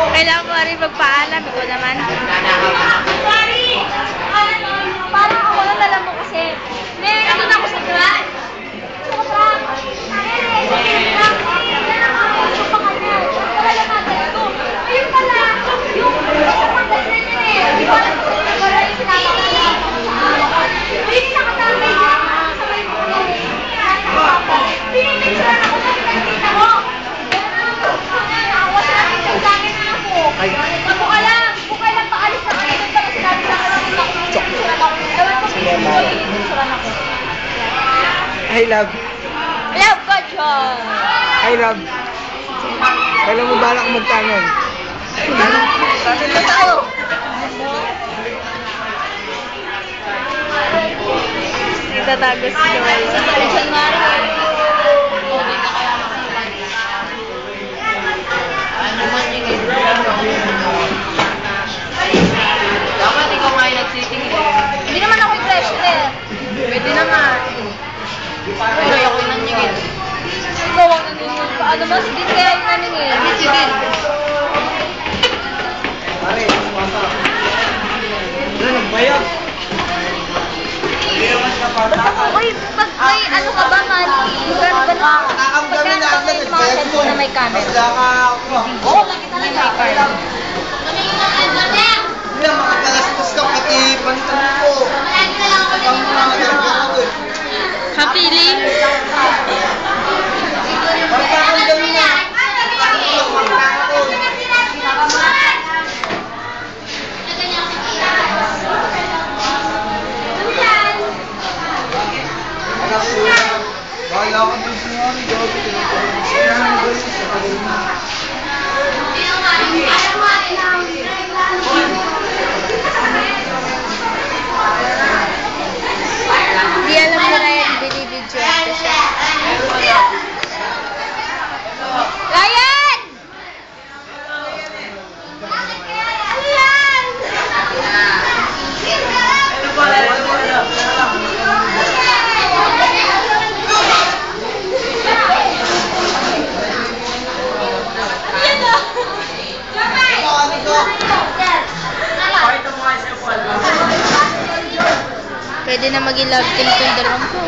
Kailangan mo rin magpaalam. Ikaw naman. Parang ako lang alam mo kasi. Ano na ako sa truck? Ayun pala, yung panggalan niya eh. Di ba lang ito yung pala yung pinapakala ko sa araw. Ayun yung nakatambay dyan. Sabay ko yung pinipicturean ako sa pinagkita mo. Nakawas na picture sa akin na ako. Bukay lang paalis na kayo. Tapos sinabi sa akin na pinipicturean ako. Ewan ko pinipicturean ako. Hi, love. Love ko, John. Hi, love. Kailan mo balak magtanong? Tanong na tayo. Nagtatago si Joel. John Mario. Dapat ikaw nga yung nagsitingin. Hindi naman ako i-pressure. Pwede naman. Pero ako yung naningin. Ikaw ang naningin. Paano ba? Sige kaya yung naningin. Sige. Pare, sumasarap. Wala, nagbayag. Basta kung pag may ano ka ba, Manny? Pagka yung mga cellphone na may camera. Oo, nakita na niya. Hindi, makakalastos ka pati pantan ko. Kapili. Magkakagawin na. Bahala ka dun sa mga gabi. Hindi alam mo na yan, binibidyo ito siya. Ryan! Ano yan? Pwede na mag-i-love team itong dalawang ko.